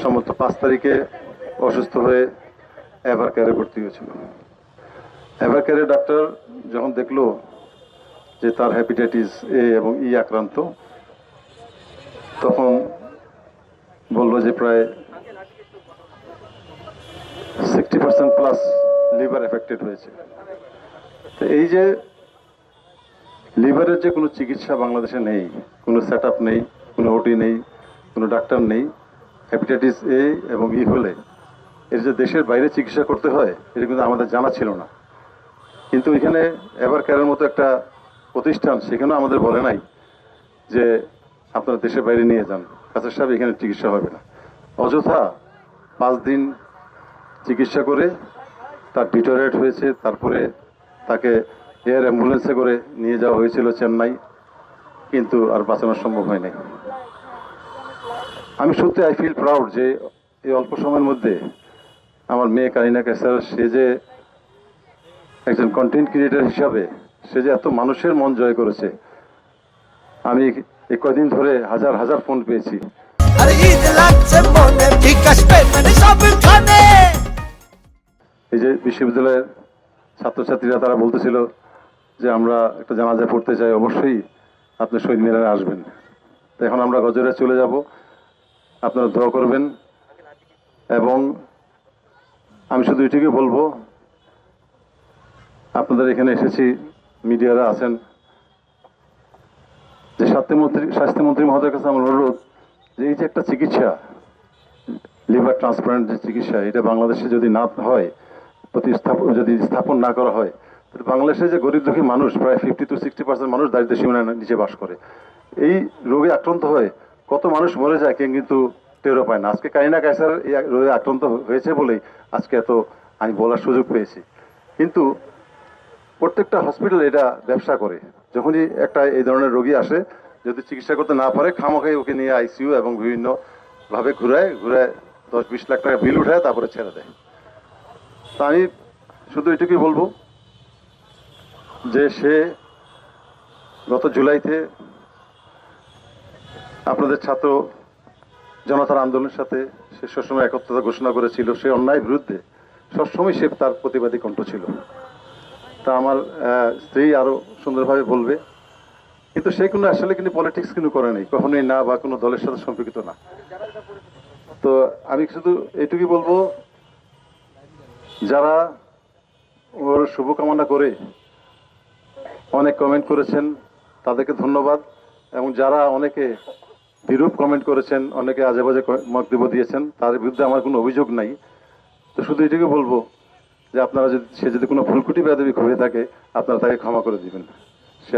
সম্ভবত 5 তারিখে অসুস্থ হয়ে এভার কেয়ারে ভর্তি হয়েছিল। এভার কেয়ারে ডাক্তার যখন দেখলো যে তার হেপাটাইটিস এ এবং ই আক্রান্ত, তখন বললো যে প্রায় 60% প্লাস লিভার এফেক্টেড হয়েছে। তো এই যে লিভারের যে কোনো চিকিৎসা বাংলাদেশে নেই, কোনো সেট আপ নেই, কোনো ওটি নেই, কোনো ডাক্তার নেই, হেপাটাইটিস এ এবং ই হলে এর যে দেশের বাইরে চিকিৎসা করতে হয় এটা কিন্তু আমাদের জানা ছিল না। কিন্তু এখানে এভার কেয়ারের মতো একটা প্রতিষ্ঠান, সেখানেও আমাদের বলে নাই যে আপনারা দেশের বাইরে নিয়ে যান, কাছের সাহেব এখানে চিকিৎসা হবে না। অযথা 5 দিন চিকিৎসা করে তার ডিটোরিয়েট হয়েছে, তারপরে তাকে এয়ার অ্যাম্বুলেন্সে করে নিয়ে যাওয়া হয়েছিল চেন্নাই, কিন্তু আর বাঁচানো সম্ভব হয় নাই। আমি সত্যি আই ফিল প্রাউড যে এই অল্প সময়ের মধ্যে আমার মেয়ে কারিনা কায়সার, সে যে একজন কন্টেন্ট ক্রিয়েটর হিসাবে সে যে এত মানুষের মন জয় করেছে। আমি এই কয়দিন ধরে হাজার হাজার ফোন পেয়েছি। এই যে বিশ্ববিদ্যালয়ের ছাত্রছাত্রীরা তারা বলতেছিল যে আমরা একটা জানাজা পড়তে চাই, অবশ্যই আপনি শহীদ মিনারে আসবেন। তো এখন আমরা গজরে চলে যাব, আপনারা দোয়া করবেন। এবং আমি শুধু এটুকুই বলবো, আপনাদের এখানে এসেছি, মিডিয়ারা আছেন, যে স্বাস্থ্যমন্ত্রী মহোদয়ের কাছে আমার অনুরোধ যে এই যে একটা চিকিৎসা, লিভার ট্রান্সপ্লান্ট যে চিকিৎসা, এটা বাংলাদেশে যদি না হয়, যদি স্থাপন না করা হয়, তাহলে বাংলাদেশে যে গরিব দুঃখী মানুষ প্রায় 50 to 60% মানুষ দারিদ্র্য সীমানার নিচে বাস করে। এই রোগে আক্রান্ত হয়ে কত মানুষ মরে যায় কেউ কিন্তু টেরও পায় না। আজকে কারিনা কায়সার এই রোগে আক্রান্ত হয়েছে বলেই আজকে এত আমি বলার সুযোগ পেয়েছি। কিন্তু প্রত্যেকটা হসপিটাল এটা ব্যবসা করে। যখনই একটা এই ধরনের রোগী আসে, যদি চিকিৎসা করতে না পারে, খামোখাই ওকে নিয়ে আইসিইউ এবং বিভিন্নভাবে ঘুরায় 10-20 লাখ টাকা বিল উঠায় তারপরে ছেড়ে দেয়। তা আমি শুধু এটুকুই বলবো যে সে গত জুলাইতে আপনাদের ছাত্র জনতার আন্দোলনের সাথে সে সবসময় একত্রতা ঘোষণা করেছিল। সে অন্যায় বিরুদ্ধে সবসময় সে তার প্রতিবাদী কণ্ঠ ছিল। তা আমার স্ত্রী আরো সুন্দরভাবে বলবে। কিন্তু সে কোনো আসলে কিন্তু পলিটিক্স কিন্তু করে নেই, কখনোই না, বা কোনো দলের সাথে সম্পর্কিত না। তো আমি শুধু এটুকুই বলবো, যারা ওর শুভকামনা করে অনেক কমেন্ট করেছেন তাদেরকে ধন্যবাদ, এবং যারা অনেকে বিরূপ কমেন্ট করেছেন, অনেকে আজে বাজে মন্তব্য দিয়েছেন, তার বিরুদ্ধে আমার কোনো অভিযোগ নাই। তো শুধু এটুকু বলবো যে আপনারা সে যদি কোনো ভুলকুটি বেয়াদবি হয়ে থাকে, আপনারা তাকে ক্ষমা করে দিবেন। সে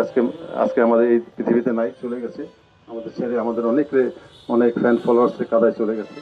আজকে আমাদের এই পৃথিবীতে নাই, চলে গেছে আমাদের ছেড়ে। আমাদের অনেক ফ্যান ফলোয়ার্সের কাদায় চলে গেছে।